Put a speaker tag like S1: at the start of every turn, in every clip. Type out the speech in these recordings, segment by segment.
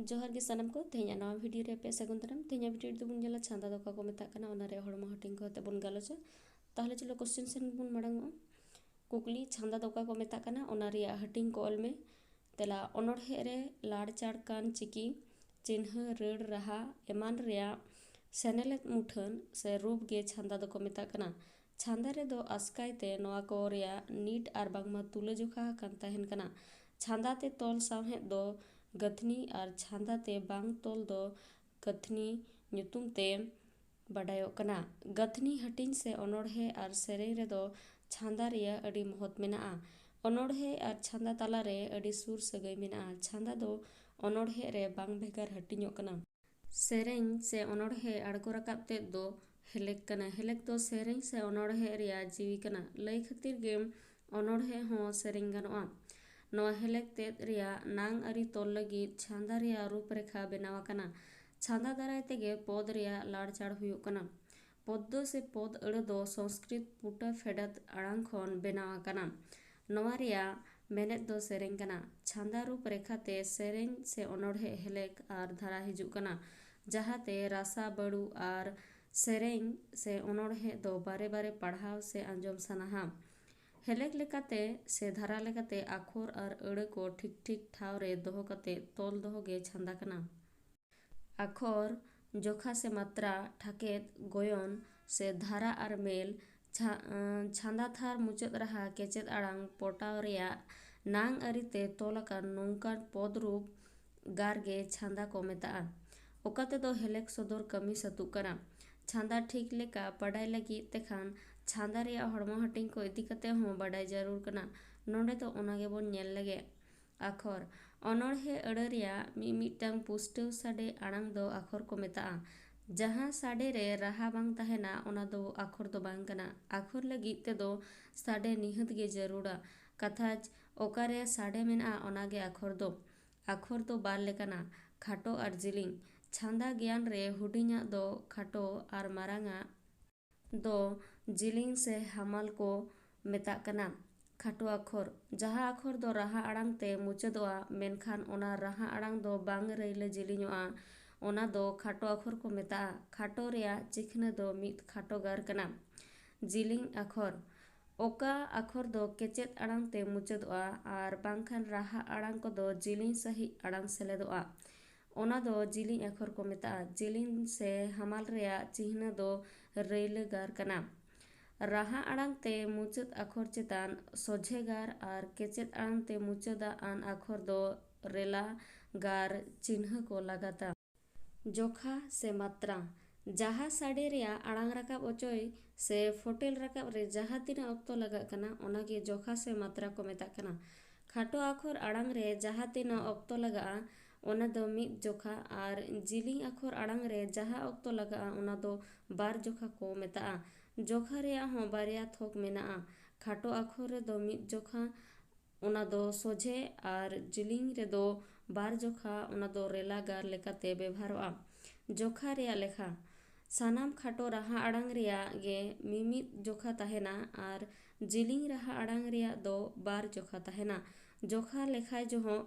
S1: जोहार गे सानम को तेहना नवा वीडियो रे पे सगुन दाराम तेहना वीडियो दो बुन जला छांदा दोका को मेता कना ओना रे हड़मा हटिंग को ते बुन गालोचा ताहले चलो क्वेश्चन सेन बुन मड़ांगो कुकली छांदा दोका को मेता कना ओना रे हटिंग को ऑल में तेला ओनोड़हे रे लाड़ चाड़ कान चिकी चिन्ह रड़ रहा एमान रे सेनेलेत मुठन से रूप गे छांदा दोको मेता कना छांदा रे दो आस्कायते नोआ को रे नीट आर बांगमा तुले जोखा कान ताहेन कना छांदा ते तोल सावहे दो गथनी और छांदा ते बांग तोल दो गथनी ᱧᱩᱛᱩᱢ ते बाडायोग कना गथनी हटिंग से ओनोड़हे और सेरें रे दो छांदा रिया अडी महत्व मेना ओनोड़हे और छांदा ताला रे अडी सुर सगई मेना छांदा दो ओनोड़हे रे बांग भेगार हटिंगोग कना सेरें से ओनोड़हे अड़गो रकाब ते दो हेलेक कना हेलेक दो सेरें से ओनोड़हे रिया जीवी कना लई खातिर गे ओनोड़हे हो सेरें गनोआ नवा हेलेक तेद रिया नांग अरी तोल लगी छांदा रिया रूपरेखा बेनावा कना छांदा दाराय तेगे पद रिया लाड़ चाड़ हुयुग कना पद दो से पद अड़ दो संस्कृत पुटा फेडत आड़ांग खन बेनावा कना नवा रिया मेनेद दो सेरें कना छांदा रूपरेखा ते सेरें से ओनोड़हे हेलेक आर धारा हिजुग कना जहाते रासा बड़ू आर सेरें से ओनोड़हे दो बारे बारे पढ़ाव से आंजम सनाहा हेलेक लेकाते से धारा लेकाते आखर और अड़ को ठीक ठीक ठाव रे दोहो कते तोल दोहो गे छांदा कना आखर जोखा से मात्रा ठाकेत गोयन से धारा और मेल छांदा थार मुचाद रहा केचेद आड़ांग पोटाव रिया नांग अरीते तोलकान नोंकान पद रूप गार गे छांदा को मेता ओकाते दो हेलेक सदर कमी सतु कना छांदा ठीक लेका पढ़ाई लगी तेखान छांदा रिया हड़मो हटिंग को इदी कते हो बाडाय जरूर कना नोंडे तो ओनागे बोन नेल लगे आखर ओनोड़हे अड़ रिया मिमिटांग पुस्टव साडे आड़ांग दो आखर को मेता जहां साडे रे राहा बांग ताहेना ओना दो आखर दो बांग कना आखर लगी ते दो साडे निहत गे जरूरा कथाच ओकारे साडे मेना ओनागे आखर दो बार लेकाना खाटो और जिलिंग छांदा ज्ञान रे हुडिंगा दो खाटो और मारांगा दो जिलिंग से हमाल को मेता कना खाटो आखर जहा आखर दो राहा आड़ांग ते मुचादोआ मेनखान ओना राहा आड़ांग दो बांग रईले जिलिंगोआ ओना दो खाटो आखर को मेता खाटो रिया चिखना दो मित खाटो गार कना जिलिंग आखर ओका आखर दो केचेद आड़ांग ते मुचादोआ आर बांगखान राहा आड़ांग को दो जिलिंग सही आड़ांग सेलेदोआ ओना दो जिलिंग आखर को मेता जिलिंग से हमाल रिया चिन्ह दो रईले गार कना राहा आड़ांग ते मुचाद आखर चेतान सोझे गार और केचेद आड़ांग ते मुचादा आन आखर दो रेला गार चिन्ह को लगाता जोखा से मात्रा जहा साडे रिया आड़ांग रकाब ओचोय से फोटेल रकाब रे जहा तीना ऑक्तो लगा कना ओनागे जोखा से मात्रा को मेता कना खाटो आखर आड़ांग रे जहा तीना ऑक्तो लगा ओना दो मिद जोखा और जिलिंग आखर आड़ांग रे जहा ऑक्तो लगा ओना दो बार जोखा को मेता जोखा रिया हो बारिया थोक मेना खाटो आखर रे दो मिद जोखा ओना दो सोझे और जिलिंग रे दो बार जोखा ओना दो रेला गार लेकाते बेभारोआ जोखा रिया लेखा सानाम खाटो राहा आड़ांग रिया गे मिमिद जोखा ताहेना और जिलिंग राहा आड़ांग रिया दो बार जोखा ताहेना जोखा लेखाय जोहो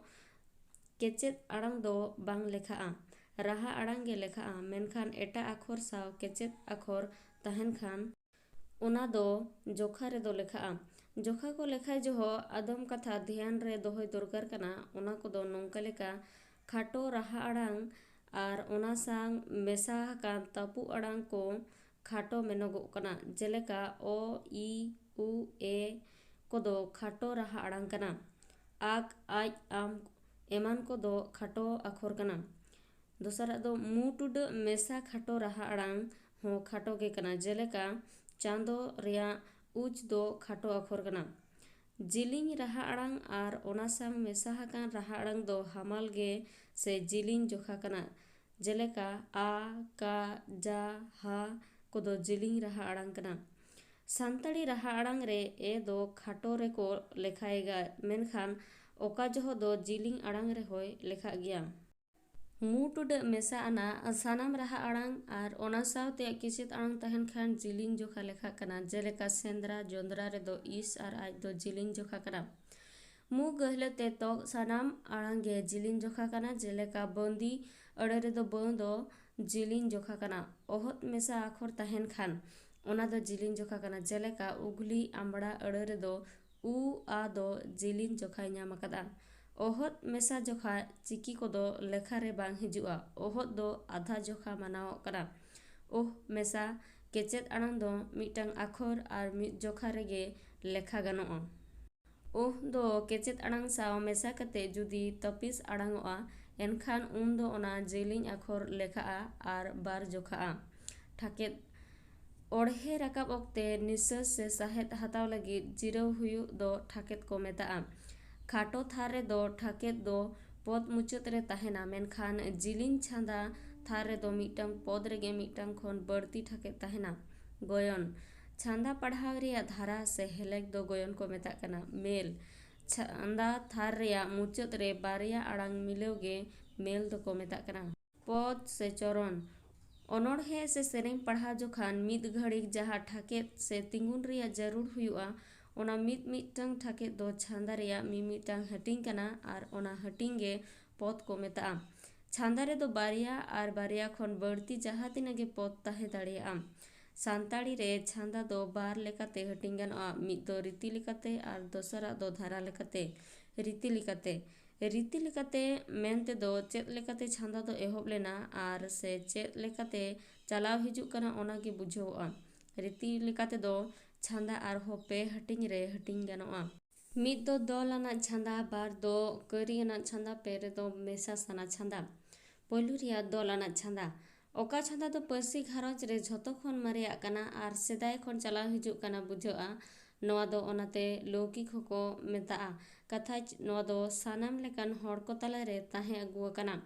S1: केचेद आड़ांग दो बांग लेखा राहा आड़ांग गे लेखा मेनखान एटा आखर साव केचेद आखर ताहेन खान ओना दो जोखा रे दो लेखा जोखा को लेखाय जोहो आदम कथा ध्यान रे दोहोय दरकार कना ओना को दो नोंका लेका खाटो राहा आड़ांग और ओना सांग मेसा हाकान तापु आड़ांग को खाटो मेनोगो कना जेलेका ओ ई उ ए को दो खाटो राहा आड़ांग कना आक आज आम एमान को दो खाटो आखर कना दोसरा दो मुटुड मेसा खाटो राहा आड़ांग हो खाटो गे कना जेलेका चांदो रिया उच दो खाटो आखर कना जिलिंग राहा आड़ांग और ओना सांग मेसा हाकान राहा आड़ांग दो हमाल गे से जिलिंग जोखा कना जेलेका आ का जा हा को दो जिलिंग राहा आड़ांग कना सानताड़ी राहा आड़ांग रे ए दो खाटो रे को लेखाएगा मेनखान ओका जोहो दो जिलिंग आड़ांग रे होय लेखा गया मुटुड मेसा आना सानाम राहा आड़ांग और ओना सावते किसित आड़ांग ताहेन खान जिलिंग जोखा लेखा कना जेलेका सेंद्रा जोंद्रा रे दो इस और आज दो जिलिंग जोखा कना मु गहले ते तोग सानाम आड़ांग गे जिलिन जोखा काना जेलेका बंदी अड़े रे दो ब दो जिलिन जोखा काना ओहत मेसा आखर तहेन खान ओना दो जिलिन जोखा काना जेलेका उगली आमड़ा अड़े रे दो उ आ दो जिलिन जोखा ᱧᱟᱢ ᱟᱠᱟᱫᱟ। ओहत मेसा जोखा चिकी को दो लेखा रे बांग हिजुआ ओहत दो आधा जोखा मानाव करा। ओह मेसा केचेत आड़ांग दो मिटांग आखर आर मिट जोखा रेगे लेखा गानोआ। ओह दो केचेत आड़ांग साव मेसा कते जुदी तपिस आड़ांगोआ एनखान उन दो ओना जिलिन आखर लेखाआ आर बार जोखाआ। ठाकेत ओढ़े राकाब ओक्ते निश्वास से साहेद हताव लगी जिराव हुयुग दो ठाकेत को मेताआ। खाटो थार रे दो ठाकेत दो पद मुचाद रे ताहेना मेनखान जिलिन छांदा थार रे दो मिटांग पद रेगे मिटांग खन बड़ती ठाकेत ताहेना। गोयन छांदा पढ़ाव रिया धारा से हेलेक दो गोयन को मेताग कना। मेल छांदा थार रिया मुचाद रे बारिया आड़ांग मिलेव गे मेल दो को मेताग कना। पद से चरण ओनोढ़े से सेरें पढ़ा जोखान मिद घड़िक जहा ठाकेत से तिंगुन रिया जरूर हुयुआ ओना मिटटांग ठाकेत दो छांदा रिया मिमिटांग हटिंग कना आर ओना हटिंग गे पद को मेताआ। छांदा रे दो बारिया आर बारिया खन बड़ती जहा तिना गे पद ताहे दाड़ेयाआ। सानताड़ी रे छांदा दो बार लेकाते हटिंग गानोआ मिद दो रीति लेकाते आर दोसरा दो धारा लेकाते। रीति लेकाते मेनते दो चेद लेकाते छांदा दो एहोब लेना आर से चेद लेकाते चलाव हिजुग कना ओना गे बुझावोआ। रीति लेकाते दो छांदा आर हो पे हटिंग रे हटिंग गानोआ। मिद दो दल आना छांदा बार दो करी आना छांदा पे रे दो मेसा साना छांदा। पहलू रिया दल आना छांदा ओका छांदा दो पर्सी घारंज रे झोतो खन मारेया काना आर सेदाय खन चलाव हिजुग काना बुझावोआ। नोआ दो ओनाते लौकिक होको मेताआ कथाच नोआ दो सानाम लेकान हड़ को तला रे ताहे अगुआ काना।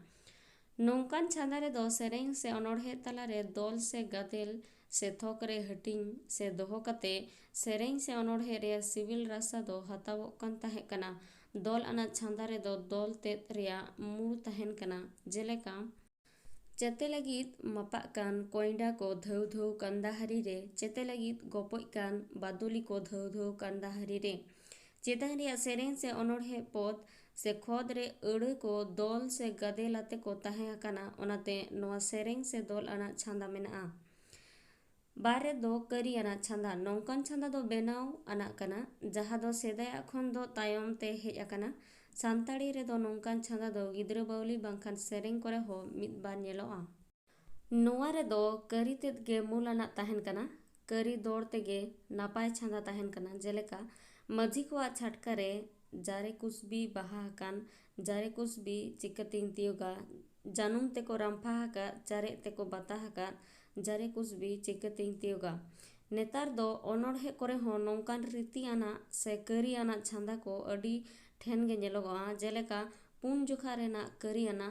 S1: नोंकान छांदा रे दो सेरेंग से ओनोढ़े तला रे दल से गादेल से थोक रे हटिंग से दोहो कते सेरेंग से ओनोढ़े रे सिविल रासा दो हतावोग कान ताहे काना। दल आना छांदा रे दो दल तेत रिया मूल ताहेन काना जेलेका चेते लगित मापाक कान कोइंडा को धौ धौ कंदाहारी रे चेते लगित गोपोज कान बादुली को धौ धौ कंदाहारी रे। चेतान रिया सेरेंग से ओनोढ़े पद से खोद रे अड़े को दल से गादेलाते को ताहे काना ओनाते नोआ सेरेंग से दल आना छांदा मेनाआ। बारे दो करी आना छांदा नौकान छांदा दो बेनाव आना काना जहा दो सेदाय खन दो तायम ते हेज आकाना। सानताड़ी रे दो नौकान छांदा दो गिद्रा बावली बांखान सेरेंग करे हो मिद बार नेलोआ। नोआ रे दो करी तेद गे मूल आना ताहेन काना। करी दौड़ तेगे नापाय छांदा ताहेन काना जेलेका माझी को छाटका रे जारे कुसबी बाहा हकान जारे कुसबी चिकतिंग तियोगा जानुम तेको रामफा हका जारे तेको बाता हका जारे कुसबी चिकतिंग तियोगा। नेतार दो ओनोढ़े करे हो नौकान रीति आना से करी आना छांदा को अडी ठेन गे नेलोगोआ जेलेका पुन जोखा रेना करी आना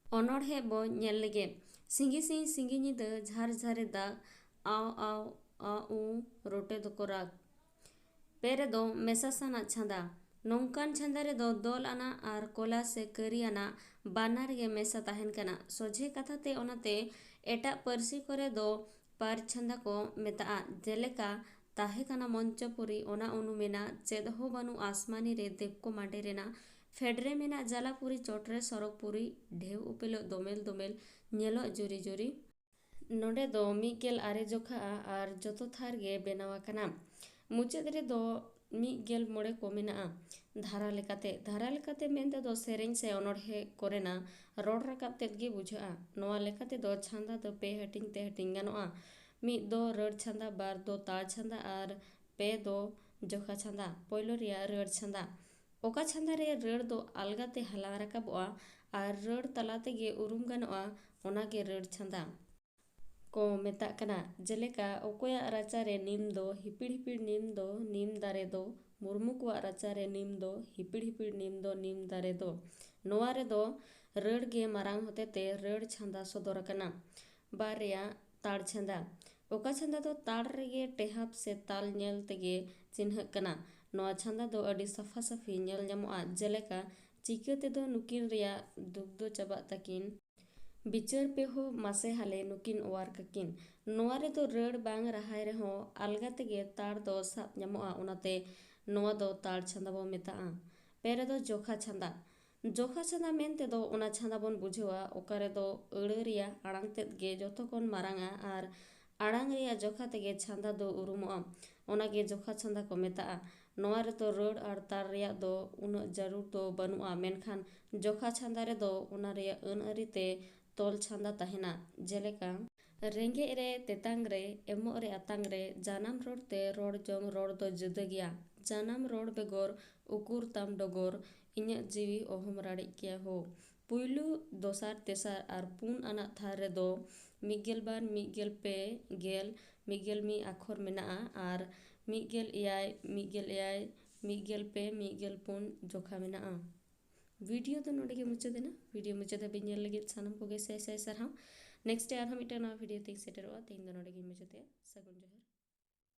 S1: ओनोढ़े बो नेल लेगे। सिंगी सिंह सिंगी निद झार झारे दाग आव आव आ उ रोटे दको राग। पेरे दो मेसा साना छांदा नौकान छांदा रे दो दल आना आर कोला से करी आना बानार गे मेसा ताहेन काना। सोझे कथा ते ओनाते एटा पर्सी करे दो पार छांदा को मेताआ जेलेका ताहे काना मंचपुरी ओना उनुमेना चेद हो बानु आसमानी रे देवको मांडे रेना फेडरे मेना जालापुरी चोटरे सरकपुरी ढेव उपेलो दोमेल दोमेल नेलो जुरी जुरी। नोडे दो मिगेल आरे जोखा आर जोतो थार गे बेनावा काना। मुचाद रे दो मिगेल मोड़े को मेनाआ। धारा लेकाते मेनते दो सेरेंग से ओनोढ़े कोरेना रोड राकाब तेद गे बुझाआ। नोआ लेकाते दो छांदा दो पे हटिंग ते हटिंग गानोआ। मिद दो रड़ छांदा बार दो ताड़ छांदा आर पे दो जोखा छांदा। पहलो रिया रड़ छांदा ओका छांदा रे रड़ दो अलगाते हला राकाबोआ आर रड़ तलाते गे उरुम गानोआ ओना गे रड़ छांदा को मेताग काना जेलेका ओकोया राचा रे नीम दो हिपिड़ हिपिड़ नीम दो नीम दारे दो मुर्मू को राचा रे नीम दो हिपिड़ हिपिड़ नीम दो नीम दारे दो। नोआ रे दो रड़ गे मारांग होते ते रड़ छांदा सदर काना। बार रिया ताड़ छांदा ओका छांदा दो ताड़ रेगे टेहाब से ताल नेल तेगे चिन्ह काना। नोआ छांदा दो अडी सफा सफी नेल ᱧᱟᱢᱚᱜᱼᱟ जेलेका चिका ते दो नुकिन रिया दुख दो चाबा तकिन बिचार पे हो मासे हाले नुकिन ओवार काकिन। नोआ रे दो रड़ बांग रहाय रे हो अलगा तेगे ताड़ दो साब ᱧᱟᱢᱚᱜᱼᱟ ओनाते नोआ दो ताड़ छांदा बो मेताआ। ᱯᱮ ᱨᱮᱫᱚ ᱡᱚᱠᱷᱟ ᱪᱷᱟᱸᱫᱟ ᱢᱮᱱ ᱛᱮᱫᱚ ᱚᱱᱟ ᱪᱷᱟᱸᱫᱟ ᱵᱚᱱ ᱵᱩᱡᱷᱟᱹᱣᱟ ᱚᱠᱟ ᱨᱮᱫᱚ ᱟᱹᱲᱟᱹ ᱨᱮᱭᱟᱜ ᱟᱲᱟᱝ ᱛᱮᱫ ᱜᱮ ᱡᱚᱛᱚ ᱠᱷᱚᱱ ᱢᱟᱨᱟᱝᱟ ᱟᱨ ᱟᱲᱟᱝ ᱨᱮᱭᱟᱜ ᱡᱚᱠᱷᱟ ᱛᱮᱜᱮ ᱪᱷᱟᱸᱫᱟ ᱫᱚ ᱩᱨᱩᱢᱚᱜᱼᱟ, ᱚᱱᱟᱜᱮ ᱡᱚᱠᱷᱟ ᱪᱷᱟᱸᱫᱟ ᱠᱚ ᱢᱮᱛᱟᱜᱼᱟ। ᱱᱚᱣᱟ ᱨᱮᱫᱚ ᱨᱟᱹᱲ ᱟᱨ ᱛᱟᱲ ᱨᱮᱭᱟᱜ ᱫᱚ ᱩᱱᱟᱹᱜ ᱡᱟᱹᱨᱩᱲ ᱫᱚ ᱵᱟᱹᱱᱩᱜᱼᱟ, ᱢᱮᱱᱠᱷᱟᱱ ᱡᱚᱠᱷᱟ ᱪᱷᱟᱸᱫᱟ ᱨᱮᱫᱚ ᱚᱱᱟ ᱨᱮᱭᱟᱜ ᱟᱹᱱ ᱟᱹᱨᱤ ᱛᱮ ᱛᱚᱞ ᱪᱷᱟᱸᱫᱟ ᱛᱟᱦᱮᱱᱟ। ᱡᱮᱞᱮᱠᱟ ᱨᱮᱸᱜᱮᱡ ᱨᱮ ᱛᱮᱛᱟᱝ ᱨᱮ ᱮᱢᱚᱜ ᱨᱮ ᱟᱛᱟᱝ ᱨᱮ ᱡᱟᱱᱟᱢ ᱨᱚᱲ ᱛᱮ ᱨᱚᱲ ᱡᱚᱝ ᱨᱚᱲ ᱫᱚ ᱡᱩᱫᱟᱹ ᱜᱮᱭᱟ। ᱡᱟᱱᱟᱢ ᱨᱚᱲ ᱵᱮᱜᱚᱨ ᱩᱠᱩᱨ ᱛᱟᱢ ᱰᱚᱜᱚᱨ ᱤᱧᱟᱹᱜ ᱡᱤᱣᱤ ᱚᱦᱚᱢ ᱨᱟᱲᱮᱡ ᱠᱮᱭᱟ ᱦᱳ। ᱯᱩᱭᱞᱩ, ᱫᱚᱥᱟᱨ, ᱛᱮᱥᱟᱨ ᱟᱨ ᱯᱩᱱ ᱟᱱᱟᱜ ᱛᱷᱟᱨ ᱨᱮᱫᱚ 112, 115, 10, 101 ᱟᱠᱷᱚᱨ ᱢᱮᱱᱟᱜᱼᱟ ᱟᱨ 119, 115, 104 ᱡᱚᱠᱷᱟ ᱢᱮᱱᱟᱜᱼᱟ। ᱵᱷᱤᱰᱤᱭᱳ ᱫᱚ ᱱᱚᱰᱮ ᱜᱮ ᱢᱩᱪᱟᱹᱫ ᱮᱱᱟ। ᱵᱷᱤᱰᱤᱭᱳ ᱢᱩᱪᱟᱹᱫ ᱦᱟᱹᱵᱤᱡ ᱧᱮᱞ ᱞᱟᱹᱜᱤᱫ ᱥᱟᱱᱟᱢ ᱠᱚᱜᱮ ᱥᱟᱭ ᱥᱟᱭ ᱥᱟᱨᱦᱟᱣ। ᱱᱮᱠᱥᱴ ᱟᱨᱦᱚᱸ ᱢᱤᱫᱴᱟᱝ ᱱᱚᱣᱟ ᱵᱷᱤᱰᱤᱭᱳ ᱛᱮᱧ ᱥᱮᱴᱮᱨᱚᱜᱼᱟ। ᱛᱮᱦᱮᱧ ᱫᱚ ᱱᱚᱰᱮ ᱜᱤᱧ ᱢᱩᱪᱟᱹᱫᱮᱜᱼᱟ। ᱥᱟᱹᱜᱩᱱ ᱡᱚᱦᱟᱨ।